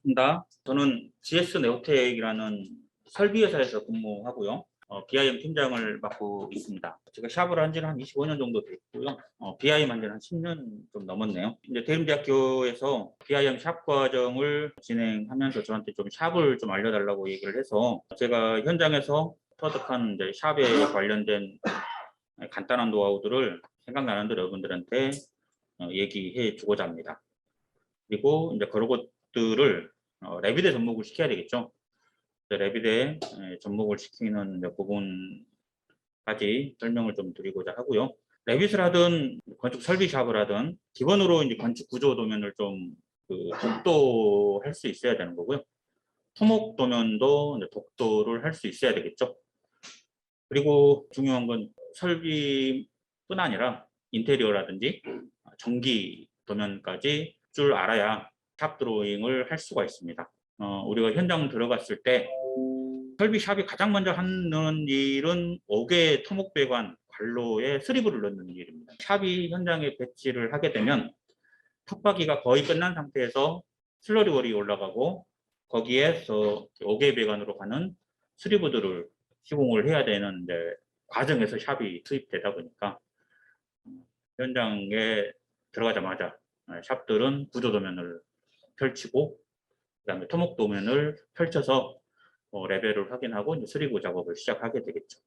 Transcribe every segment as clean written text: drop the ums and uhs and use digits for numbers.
반갑습니다. 저는 GS 네오텍이라는 설비회사에서 근무하고요. BIM 팀장을 맡고 있습니다. 제가 샵을 한 지는 한 25년 정도 됐고요. BIM 한 지는 한 10년 좀 넘었네요. 이제 대림대학교에서 BIM 샵 과정을 진행하면서 저한테 좀 샵을 좀 알려달라고 얘기를 해서 제가 현장에서 터득한 이제 샵에 관련된 간단한 노하우들을 생각나는 대로 여러분들한테 얘기해 주고자 합니다. 그리고 이제 그런 것들을 레빗에 접목을 시켜야 되겠죠. 레빗에 접목을 시키는 부분까지 설명을 좀 드리고자 하고요. 레빗을 하든 건축 설비 샵을 하든 기본으로 이제 건축 구조 도면을 좀 독도할 수 있어야 되는 거고요. 토목 도면도 이제 독도를 할 수 있어야 되겠죠. 그리고 중요한 건 설비뿐 아니라 인테리어라든지 전기 도면까지 줄 알아야 샵 드로잉을 할 수가 있습니다. 우리가 현장 들어갔을 때 설비 샵이 가장 먼저 하는 일은 옥외 토목배관 관로에 스리브를 넣는 일입니다. 샵이 현장에 배치를 하게 되면 턱박이가 거의 끝난 상태에서 슬러리월이 올라가고 거기에서 옥외 배관으로 가는 스리브들을 시공을 해야 되는 이제 과정에서 샵이 투입되다 보니까 현장에 들어가자마자 샵들은 구조도면을 펼치고 그다음에 토목도면을 펼쳐서 레벨을 확인하고 이제 수리구 작업을 시작하게 되겠죠.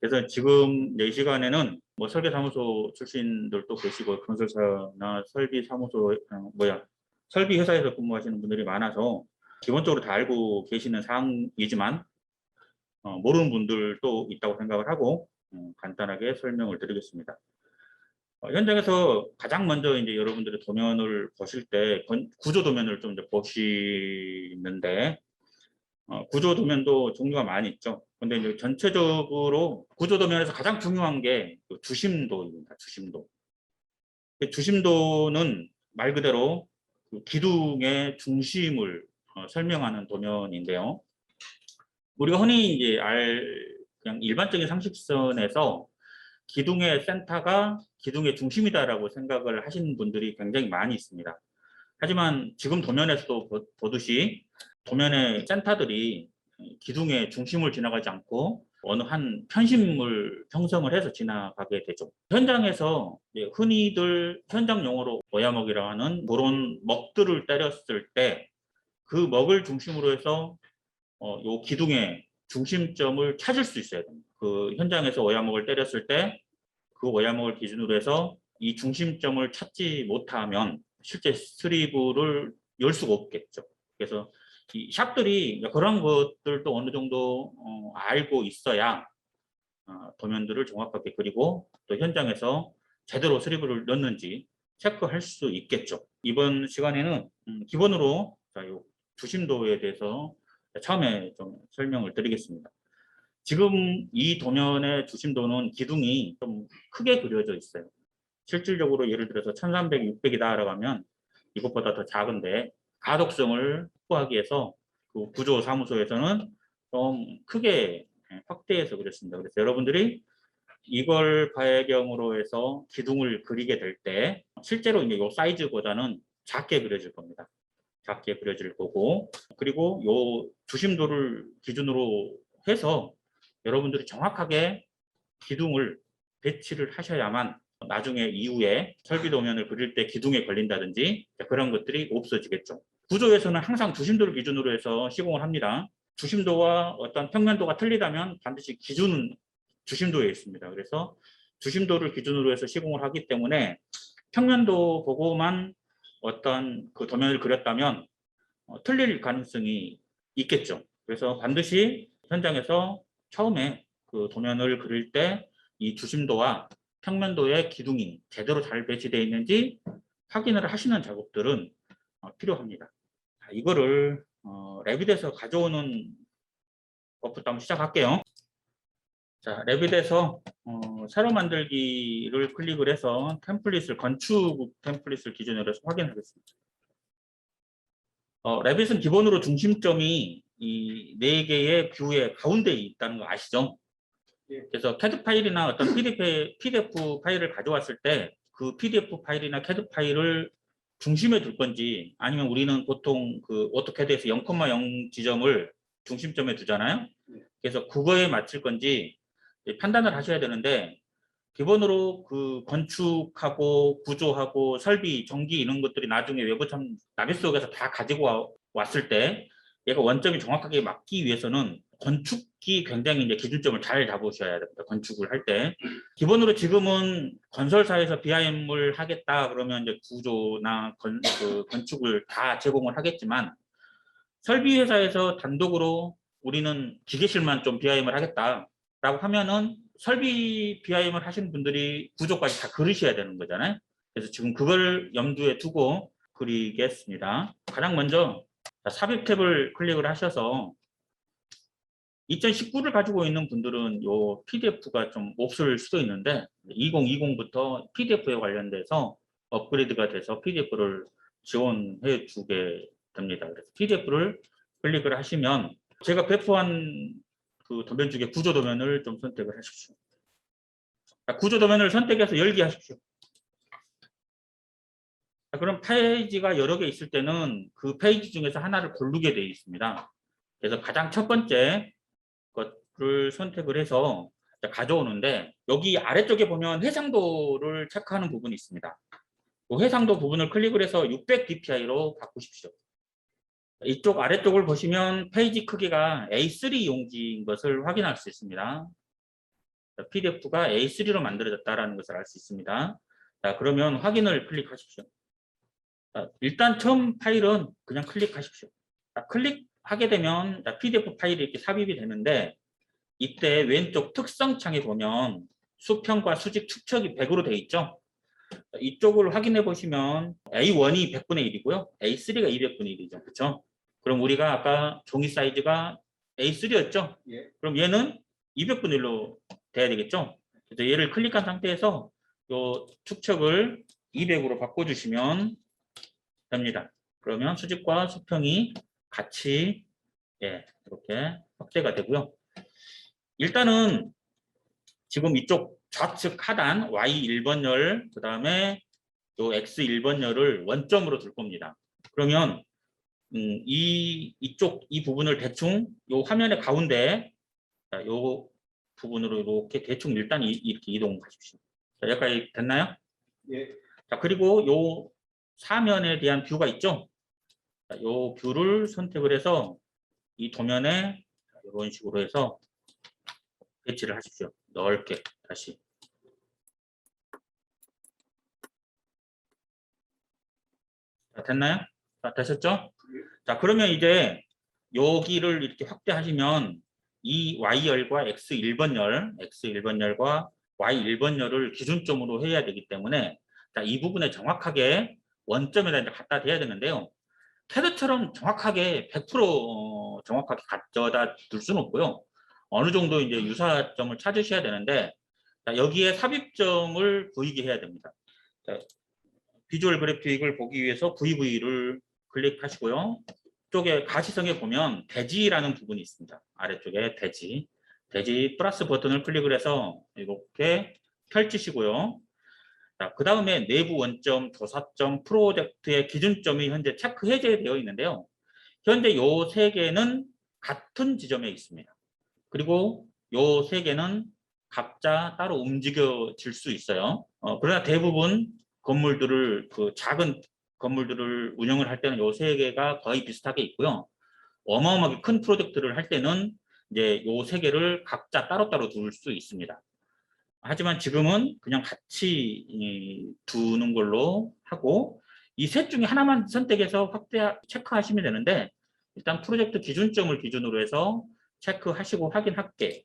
그래서 지금 이 시간에는 뭐 설계사무소 출신들도 계시고 건설사나 설비사무소 설비 회사에서 근무하시는 분들이 많아서 기본적으로 다 알고 계시는 사항이지만 모르는 분들도 있다고 생각을 하고 간단하게 설명을 드리겠습니다. 현장에서 가장 먼저 이제 여러분들이 도면을 보실 때 구조 도면을 좀 이제 보시는데 구조 도면도 종류가 많이 있죠. 근데 이제 전체적으로 구조 도면에서 가장 중요한 게 주심도입니다. 주심도. 주심도는 말 그대로 기둥의 중심을 설명하는 도면인데요. 우리가 흔히 이제 그냥 일반적인 상식선에서 기둥의 센터가 기둥의 중심이다라고 생각을 하시는 분들이 굉장히 많이 있습니다. 하지만 지금 도면에서도 보듯이 도면의 센터들이 기둥의 중심을 지나가지 않고 어느 한 편심을 형성을 해서 지나가게 되죠. 현장에서 흔히들 현장 용어로 오야먹이라고 하는 그런 먹들을 때렸을 때 그 먹을 중심으로 해서 요 기둥의 중심점을 찾을 수 있어야 됩니다. 그 현장에서 오야먹을 때렸을 때 그 오야먹을 기준으로 해서 이 중심점을 찾지 못하면 실제 스리브를 열 수가 없겠죠. 그래서 이 샵들이 그런 것들도 어느 정도 알고 있어야 도면들을 정확하게 그리고 또 현장에서 제대로 스리브를 넣는지 체크할 수 있겠죠. 이번 시간에는 기본으로 주심도에 대해서 처음에 좀 설명을 드리겠습니다. 지금 이 도면의 주심도는 기둥이 좀 크게 그려져 있어요. 실질적으로 예를 들어서 1300, 600이다라고 하면 이것보다 더 작은데 가독성을 확보하기 위해서 그 구조사무소에서는 좀 크게 확대해서 그렸습니다. 그래서 여러분들이 이걸 배경으로 해서 기둥을 그리게 될 때 실제로 이제 이 사이즈보다는 작게 그려질 겁니다. 작게 그려질 거고 그리고 이 주심도를 기준으로 해서 여러분들이 정확하게 기둥을 배치를 하셔야만 나중에 이후에 설비 도면을 그릴 때 기둥에 걸린다든지 그런 것들이 없어지겠죠. 구조에서는 항상 주심도를 기준으로 해서 시공을 합니다. 주심도와 어떤 평면도가 틀리다면 반드시 기준은 주심도에 있습니다. 그래서 주심도를 기준으로 해서 시공을 하기 때문에 평면도 보고만 어떤 그 도면을 그렸다면 틀릴 가능성이 있겠죠. 그래서 반드시 현장에서 처음에 그 도면을 그릴 때 이 주심도와 평면도의 기둥이 제대로 잘 배치되어 있는지 확인을 하시는 작업들은 필요합니다. 이거를 레빗에서 가져오는 것부터 한번 시작할게요. 자, 레빗에서 새로 만들기를 클릭을 해서 템플릿을 건축 템플릿을 기준으로 해서 확인하겠습니다. 레빗은 기본으로 중심점이 이 4개의 뷰의 가운데에 있다는 거 아시죠? 그래서 CAD 파일이나 어떤 PDF 파일을 가져왔을 때 그 PDF 파일이나 CAD 파일을 중심에 둘 건지 아니면 우리는 보통 그 오토캐드에서 0,0 지점을 중심점에 두잖아요. 그래서 그거에 맞출 건지 판단을 하셔야 되는데 기본으로 그 건축하고 구조하고 설비, 전기 이런 것들이 나중에 외부 나비 속에서 다 가지고 왔을 때 얘가 원점이 정확하게 맞기 위해서는 건축이 굉장히 이제 기준점을 잘 잡으셔야 됩니다. 건축을 할 때. 기본으로 지금은 건설사에서 BIM을 하겠다 그러면 이제 구조나 건축을 다 제공을 하겠지만 설비 회사에서 단독으로 우리는 기계실만 좀 BIM을 하겠다라고 하면은 설비 BIM을 하시는 분들이 구조까지 다 그리셔야 되는 거잖아요. 그래서 지금 그걸 염두에 두고 그리겠습니다. 가장 먼저 삽입 탭을 클릭을 하셔서 2019를 가지고 있는 분들은 요 PDF가 좀 없을 수도 있는데 2020부터 PDF에 관련돼서 업그레이드가 돼서 PDF를 지원해 주게 됩니다. 그래서 PDF를 클릭을 하시면 제가 배포한 그 도면 중에 구조 도면을 좀 선택을 하십시오. 구조 도면을 선택해서 열기 하십시오. 그럼 페이지가 여러 개 있을 때는 그 페이지 중에서 하나를 고르게 되어 있습니다. 그래서 가장 첫 번째 것을 선택을 해서 가져오는데 여기 아래쪽에 보면 해상도를 체크하는 부분이 있습니다. 그 해상도 부분을 클릭을 해서 600 dpi로 바꾸십시오. 이쪽 아래쪽을 보시면 페이지 크기가 A3 용지인 것을 확인할 수 있습니다. PDF가 A3로 만들어졌다는 것을 알 수 있습니다. 자, 그러면 확인을 클릭하십시오. 자, 일단 처음 파일은 그냥 클릭하십시오. 자, 클릭하게 되면 PDF 파일이 이렇게 삽입이 되는데 이때 왼쪽 특성 창에 보면 수평과 수직 축척이 100으로 되어 있죠. 이쪽을 확인해 보시면 A1이 100분의 1이고요. A3가 200분의 1이죠. 그렇죠? 그럼 우리가 아까 종이 사이즈가 A3였죠? 예. 그럼 얘는 200분의 1로 돼야 되겠죠? 그래서 얘를 클릭한 상태에서 요 축척을 200으로 바꿔주시면 됩니다. 그러면 수직과 수평이 같이 이렇게 확대가 되고요. 일단은 지금 이쪽 좌측 하단 Y1번 열, 그 다음에 요 X1번 열을 원점으로 둘 겁니다. 그러면 이 부분을 대충 요 화면의 가운데 요 부분으로 이렇게 대충 일단 이렇게 이동하십시오. 자, 여기까지 됐나요? 예. 자, 그리고 요 사면에 대한 뷰가 있죠? 자, 요 뷰를 선택을 해서 이 도면에 이런 식으로 해서 배치를 하십시오. 넓게 다시. 자, 됐나요? 자, 되셨죠? 자, 그러면 이제 여기를 이렇게 확대하시면 이 Y열과 X1번 열과 Y1번 열을 기준점으로 해야 되기 때문에 자, 이 부분에 정확하게 원점에다 이제 갖다 대야 되는데요. 캐드처럼 정확하게 100% 정확하게 가져다 둘 수는 없고요. 어느 정도 이제 유사점을 찾으셔야 되는데 자, 여기에 삽입점을 보이게 해야 됩니다. 자, 비주얼 그래픽을 보기 위해서 VV를 클릭하시고요. 쪽에 가시성에 보면 대지라는 부분이 있습니다. 아래쪽에 대지 플러스 버튼을 클릭을 해서 이렇게 펼치시고요. 자, 그 다음에 내부 원점, 조사점, 프로젝트의 기준점이 현재 체크 해제되어 있는데요. 현재 요 세 개는 같은 지점에 있습니다. 그리고 요 세 개는 각자 따로 움직여질 수 있어요. 그러나 대부분 건물들을 작은 건물들을 운영을 할 때는 요 세 개가 거의 비슷하게 있고요. 어마어마하게 큰 프로젝트를 할 때는 이제 요 세 개를 각자 따로따로 둘 수 있습니다. 하지만 지금은 그냥 같이 두는 걸로 하고 이 셋 중에 하나만 선택해서 확대 체크하시면 되는데 일단 프로젝트 기준점을 기준으로 해서 체크하시고 확인할게.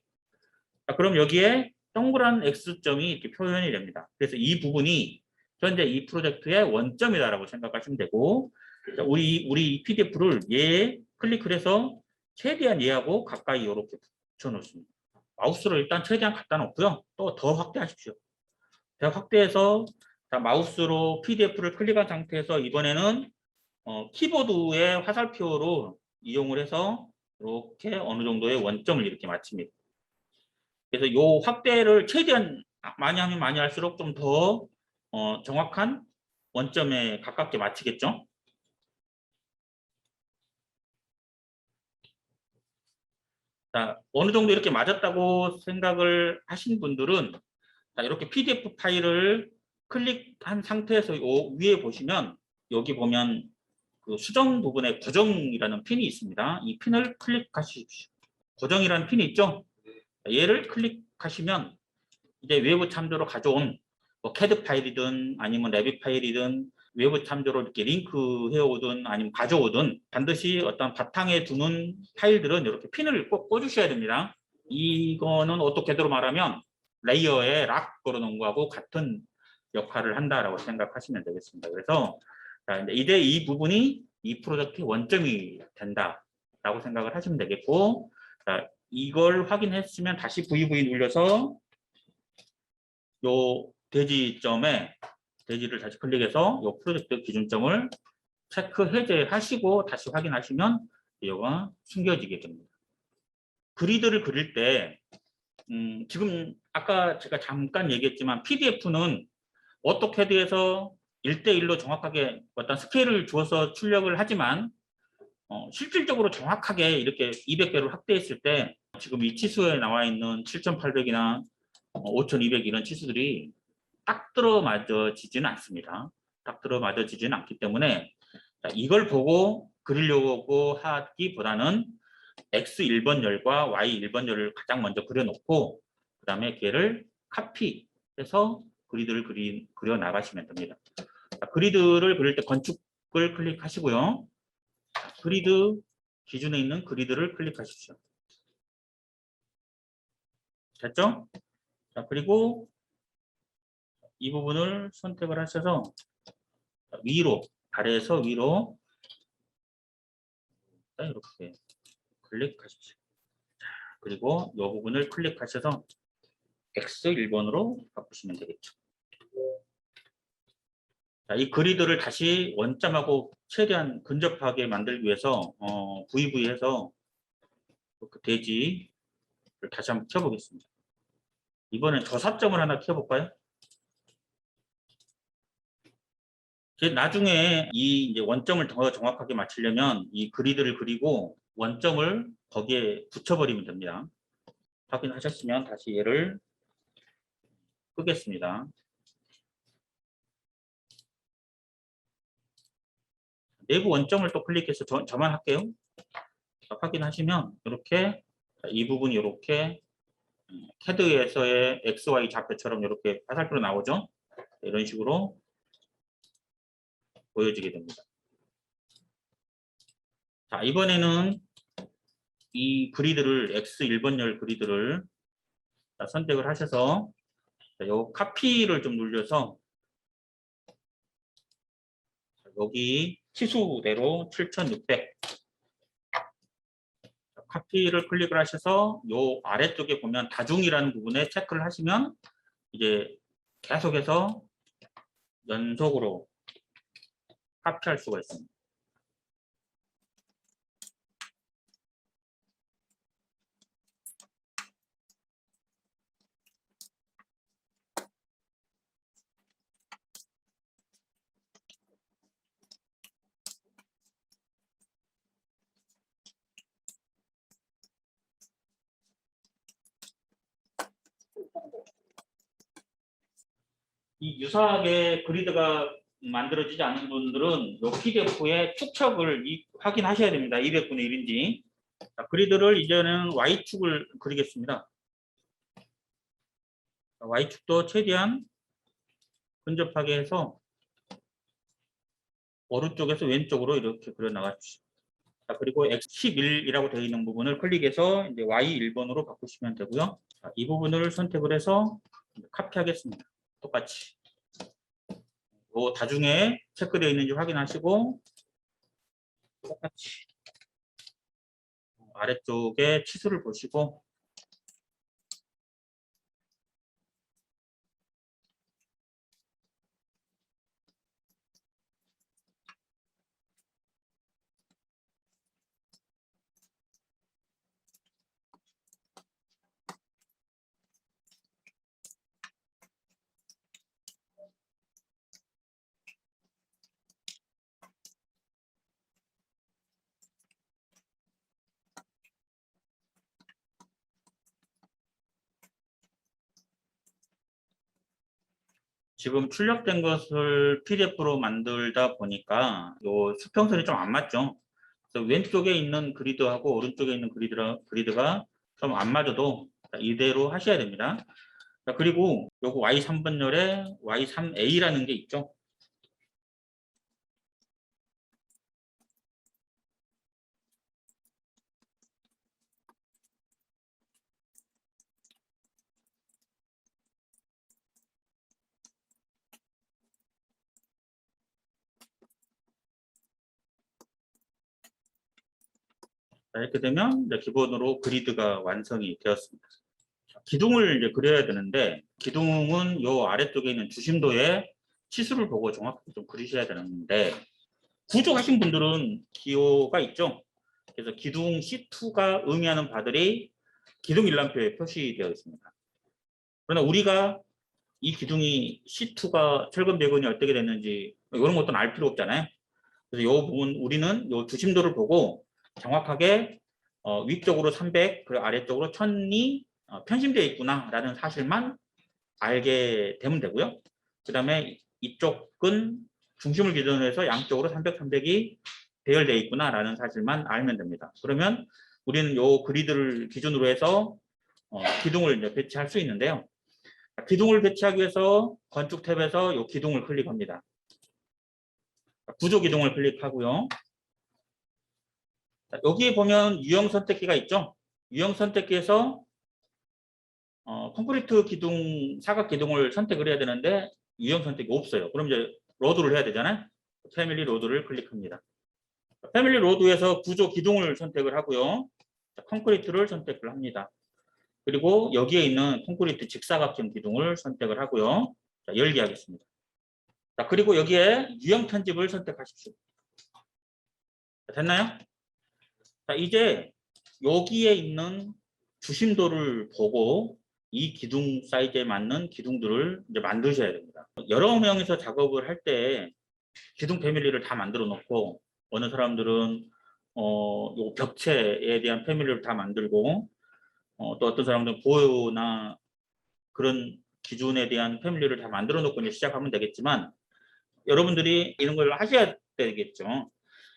그럼 여기에 동그란 X점이 이렇게 표현이 됩니다. 그래서 이 부분이 현재 이 프로젝트의 원점이다라고 생각하시면 되고 우리 PDF를 얘에 클릭을 해서 최대한 얘하고 가까이 이렇게 붙여놓습니다. 마우스를 일단 최대한 갖다 놓고요. 또 더 확대하십시오. 더 확대해서 마우스로 PDF를 클릭한 상태에서 이번에는 키보드의 화살표로 이용을 해서 이렇게 어느 정도의 원점을 이렇게 맞춥니다. 그래서 이 확대를 최대한 많이 하면 많이 할수록 좀 더 정확한 원점에 가깝게 맞추겠죠? 자, 어느 정도 이렇게 맞았다고 생각을 하신 분들은 자, 이렇게 PDF 파일을 클릭한 상태에서 위에 보시면 여기 보면 그 수정 부분에 고정이라는 핀이 있습니다. 이 핀을 클릭하십시오. 고정이라는 핀이 있죠? 얘를 클릭하시면 이제 외부 참조로 가져온 뭐 캐드 파일이든 아니면 레빗 파일이든 외부 참조로 이렇게 링크 해오든 아니면 가져오든 반드시 어떤 바탕에 두는 파일들은 이렇게 핀을 꼭 꽂으셔야 됩니다. 이거는 어떻게도 말하면 레이어에 락 걸어놓은 거하고 같은 역할을 한다라고 생각하시면 되겠습니다. 그래서 이제 이 부분이 이 프로젝트의 원점이 된다라고 생각을 하시면 되겠고, 자, 이걸 확인했으면 다시 VV 눌려서 요 대지점에 대지를 다시 클릭해서 요 프로젝트 기준점을 체크 해제하시고 다시 확인하시면 이거가 숨겨지게 됩니다. 그리드를 그릴 때 지금 아까 제가 잠깐 얘기했지만 PDF는 오토캐드에서 1대1로 정확하게 어떤 스케일을 주어서 출력을 하지만 실질적으로 정확하게 이렇게 200개로 확대했을 때 지금 이 치수에 나와 있는 7800이나 5200 이런 치수들이 딱 들어맞아지지는 않습니다. 딱 들어맞아지지는 않기 때문에 이걸 보고 그리려고 하기보다는 X 1번 열과 Y 1번 열을 가장 먼저 그려놓고 그 다음에 걔를 카피해서 그리드를 그려 나가시면 됩니다. 그리드를 그릴 때 건축을 클릭하시고요. 그리드 기준에 있는 그리드를 클릭하십시오. 됐죠? 자, 그리고 이 부분을 선택을 하셔서 위로, 아래에서 위로 이렇게 클릭하십시오. 그리고 이 부분을 클릭하셔서 X 1번으로 바꾸시면 되겠죠. 자, 이 그리드를 다시 원점하고 최대한 근접하게 만들기 위해서 VV해서 그 대지를 다시 한번 켜보겠습니다. 이번엔 저사점을 하나 켜볼까요? 나중에 이 이제 원점을 더 정확하게 맞추려면 이 그리드를 그리고 원점을 거기에 붙여버리면 됩니다. 확인하셨으면 다시 얘를 끄겠습니다. 내부 원점을 또 클릭해서 저만 할게요. 확인하시면 이렇게 이 부분이 이렇게 캐드에서의 XY 좌표처럼 이렇게 화살표로 나오죠. 이런 식으로 보여지게 됩니다. 자, 이번에는 이 그리드를 X 1번 열 그리드를 선택을 하셔서 이 카피를 좀 눌려서 여기 치수대로 7600 카피를 클릭을 하셔서 요 아래쪽에 보면 다중이라는 부분에 체크를 하시면 이제 계속해서 연속으로 카피할 수가 있습니다. 이 유사하게 그리드가 만들어지지 않은 분들은 이 PDF의 축척을 확인하셔야 됩니다. 200분의 1인지. 자, 그리드를 이제는 Y축을 그리겠습니다. Y축도 최대한 근접하게 해서 오른쪽에서 왼쪽으로 이렇게 그려 나가주시죠. 자, 그리고 X11이라고 되어 있는 부분을 클릭해서 이제 Y1번으로 바꾸시면 되고요. 자, 이 부분을 선택을 해서 카피하겠습니다. 똑같이. 다중에 체크되어 있는지 확인하시고 똑같이 아래쪽에 치수를 보시고 지금 출력된 것을 PDF로 만들다 보니까 요 수평선이 좀 안 맞죠. 그래서 왼쪽에 있는 그리드하고 오른쪽에 있는 그리드가 좀 안 맞아도 이대로 하셔야 됩니다. 자, 그리고 요거 Y3번열에 Y3A라는 게 있죠. 자, 이렇게 되면 이제 기본으로 그리드가 완성이 되었습니다. 자, 기둥을 이제 그려야 되는데, 기둥은 요 아래쪽에 있는 주심도의 치수를 보고 정확하게 좀 그리셔야 되는데, 구조하신 분들은 기호가 있죠. 그래서 기둥 C2가 의미하는 바들이 기둥 일람표에 표시되어 있습니다. 그러나 우리가 이 기둥이 C2가 철근 배근이 어떻게 됐는지 이런 것도 알 필요 없잖아요. 그래서 이 부분 우리는 이 주심도를 보고 정확하게 위쪽으로 300 그리고 아래쪽으로 1000이 편심되어 있구나라는 사실만 알게 되면 되고요. 그 다음에 이쪽은 중심을 기준으로 해서 양쪽으로 300, 300이 배열되어 있구나라는 사실만 알면 됩니다. 그러면 우리는 이 그리드를 기준으로 해서 기둥을 이제 배치할 수 있는데요. 기둥을 배치하기 위해서 건축 탭에서 이 기둥을 클릭합니다. 구조 기둥을 클릭하고요. 여기에 보면 유형 선택기가 있죠. 유형 선택기에서 콘크리트 기둥, 사각 기둥을 선택을 해야 되는데 유형 선택이 없어요. 그럼 이제 로드를 해야 되잖아요. 패밀리 로드를 클릭합니다. 패밀리 로드에서 구조 기둥을 선택을 하고요. 콘크리트를 선택을 합니다. 그리고 여기에 있는 콘크리트 직사각형 기둥을 선택을 하고요. 자, 열기 하겠습니다. 자, 그리고 여기에 유형 편집을 선택하십시오. 자, 됐나요? 자, 이제 여기에 있는 주심도를 보고 이 기둥 사이즈에 맞는 기둥들을 이제 만드셔야 됩니다. 여러 명이서 작업을 할 때 기둥 패밀리를 다 만들어 놓고 어느 사람들은 요 벽체에 대한 패밀리를 다 만들고 또 어떤 사람들은 보호나 그런 기준에 대한 패밀리를 다 만들어 놓고 이제 시작하면 되겠지만 여러분들이 이런 걸 하셔야 되겠죠.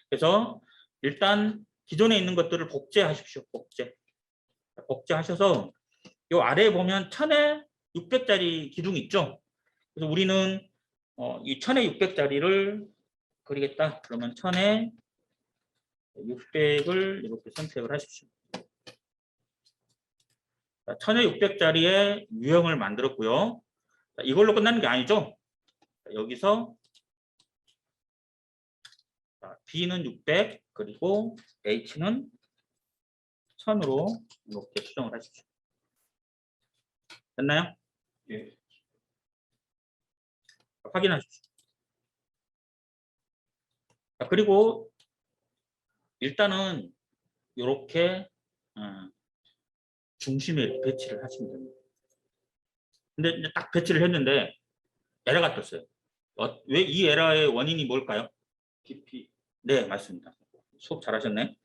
그래서 일단 기존에 있는 것들을 복제하십시오. 복제하셔서 요 아래에 보면 1000에 600짜리 기둥 있죠. 그래서 우리는 이 1000에 600짜리를 그리겠다. 그러면 1000에 600을 이렇게 선택을 하십시오. 1000에 600짜리의 유형을 만들었고요. 이걸로 끝나는 게 아니죠. 여기서 B는 600 그리고 H는 1000으로 이렇게 수정을 하십시오. 됐나요? 예. 확인하십시오. 그리고 일단은 이렇게 중심에 배치를 하시면 됩니다. 근데 이제 딱 배치를 했는데 에러가 떴어요. 왜 이 에러의 원인이 뭘까요? 깊이. 네, 맞습니다. 수업 잘하셨네.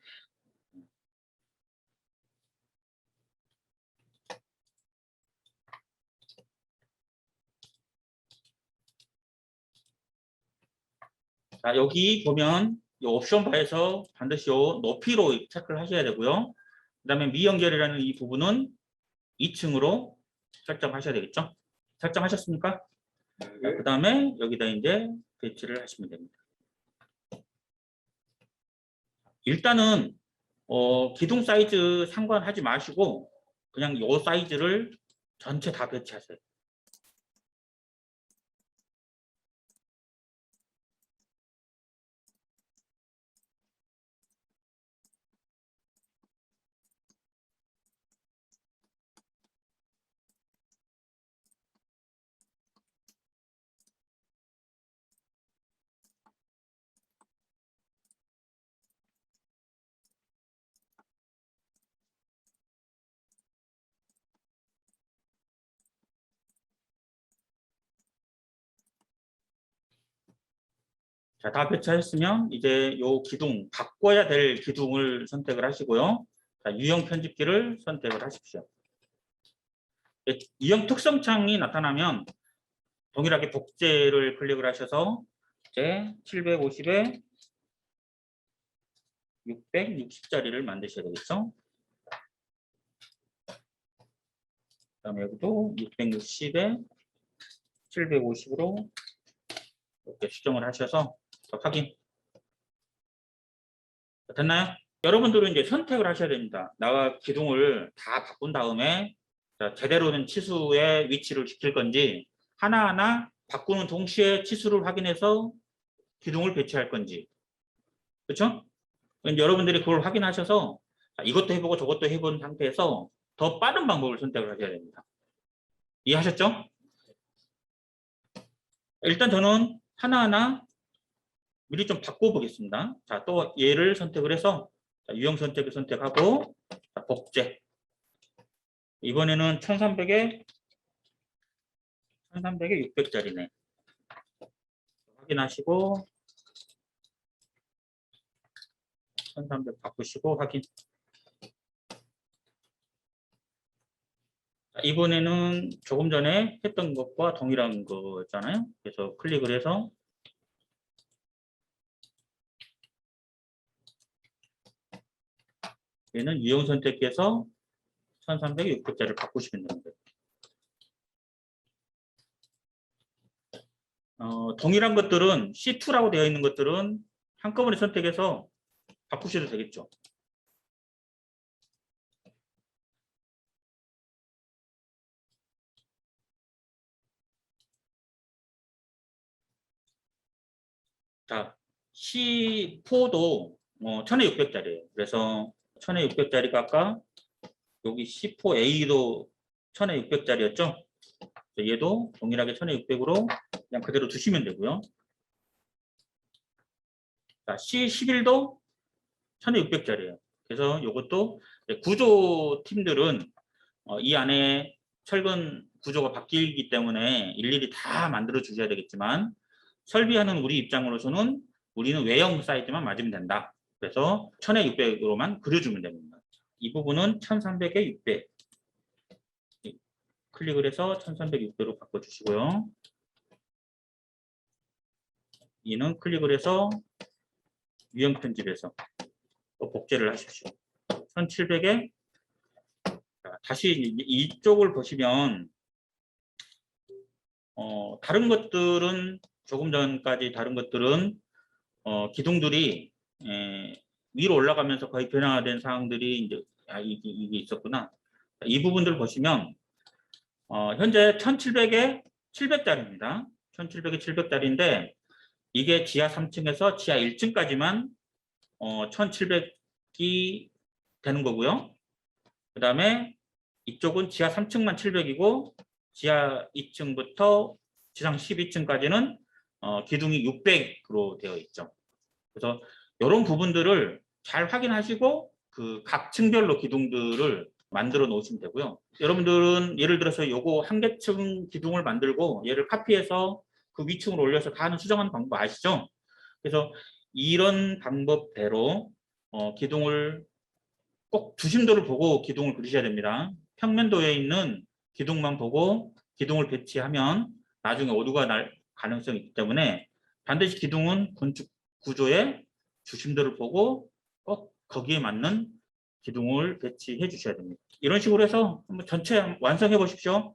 자, 여기 보면 이 옵션 바에서 반드시 요 높이로 체크를 하셔야 되고요. 그다음에 미연결이라는 이 부분은 2층으로 설정하셔야 되겠죠? 설정하셨습니까? 네. 그다음에 여기다 이제 배치를 하시면 됩니다. 일단은 기둥 사이즈 상관하지 마시고 그냥 요 사이즈를 전체 다 배치하세요. 자, 다 배치하셨으면 이제 요 기둥, 바꿔야 될 기둥을 선택을 하시고요. 자, 유형 편집기를 선택을 하십시오. 유형 특성창이 나타나면 동일하게 복제를 클릭을 하셔서 이제 750에 660짜리를 만드셔야 되겠죠. 그다음에 여기도 660에 750으로 이렇게 수정을 하셔서 확인. 됐나요? 여러분들은 이제 선택을 하셔야 됩니다. 나와 기둥을 다 바꾼 다음에 제대로 된 치수의 위치를 지킬 건지, 하나하나 바꾸는 동시에 치수를 확인해서 기둥을 배치할 건지. 그렇죠? 여러분들이 그걸 확인하셔서 이것도 해보고 저것도 해본 상태에서 더 빠른 방법을 선택을 하셔야 됩니다. 이해하셨죠? 일단 저는 하나하나 미리 좀 바꿔보겠습니다. 자, 또 얘를 선택을 해서 유형 선택을 선택하고 복제. 이번에는 1300에 600짜리네. 확인하시고 1300 바꾸시고 확인. 이번에는 조금 전에 했던 것과 동일한 거잖아요. 그래서 클릭을 해서 얘는 유형 선택해서 1300, 600짜리를 바꾸시면 됩니다. 동일한 것들은 C2라고 되어 있는 것들은 한꺼번에 선택해서 바꾸셔도 되겠죠. 자, C4도 1600짜리예요. 그래서 1600짜리가 아까 여기 C4A도 1600짜리였죠. 얘도 동일하게 1600으로 그냥 그대로 두시면 되고요. 자, C11도 1600짜리예요. 그래서 이것도 구조 팀들은 이 안에 철근 구조가 바뀌기 때문에 일일이 다 만들어 주셔야 되겠지만, 설비하는 우리 입장으로서는 우리는 외형 사이즈만 맞으면 된다. 그래서 1600으로만 그려주면 됩니다. 이 부분은 1300에 600 클릭을 해서 1300, 600으로 바꿔주시고요. 이는 클릭을 해서 유형 편집에서 또 복제를 하십시오. 1700에 다시 이쪽을 보시면 다른 것들은 조금 전까지 다른 것들은 기둥들이 위로 올라가면서 거의 변화된 사항들이 이제 이게 있었구나. 이 부분들 보시면 현재 1700에 700짜리입니다. 1700에 700짜리인데 이게 지하 3층에서 지하 1층까지만 1700이 되는 거고요. 그 다음에 이쪽은 지하 3층만 700이고 지하 2층부터 지상 12층까지는 기둥이 600으로 되어 있죠. 그래서 이런 부분들을 잘 확인하시고 그 각 층별로 기둥들을 만들어 놓으시면 되고요. 여러분들은 예를 들어서 요거 한 개층 기둥을 만들고 얘를 카피해서 그 위층으로 올려서 다 수정하는 방법 아시죠? 그래서 이런 방법대로 기둥을 꼭 주심도를 보고 기둥을 그리셔야 됩니다. 평면도에 있는 기둥만 보고 기둥을 배치하면 나중에 오류가 날 가능성이 있기 때문에 반드시 기둥은 건축 구조의 주심도를 보고 꼭 거기에 맞는 기둥을 배치해 주셔야 됩니다. 이런 식으로 해서 한번 전체 완성해 보십시오.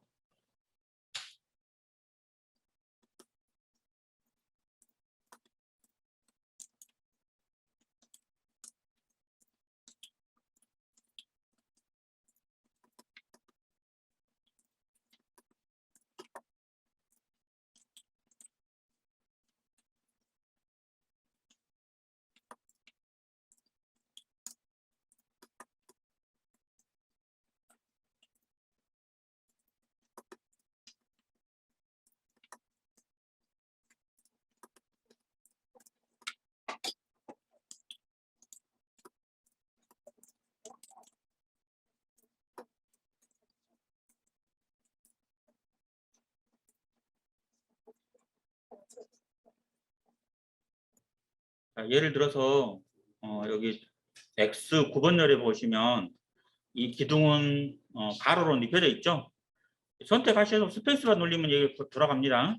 예를 들어서 여기 X 9번열에 보시면 이 기둥은 가로로 눕혀져 있죠. 선택하셔서 스페이스바 눌리면 여기 돌아갑니다.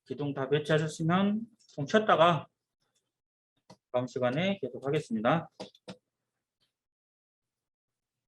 기둥 다 배치하셨으면 좀 쉬었다가 다음 시간에 계속 하겠습니다.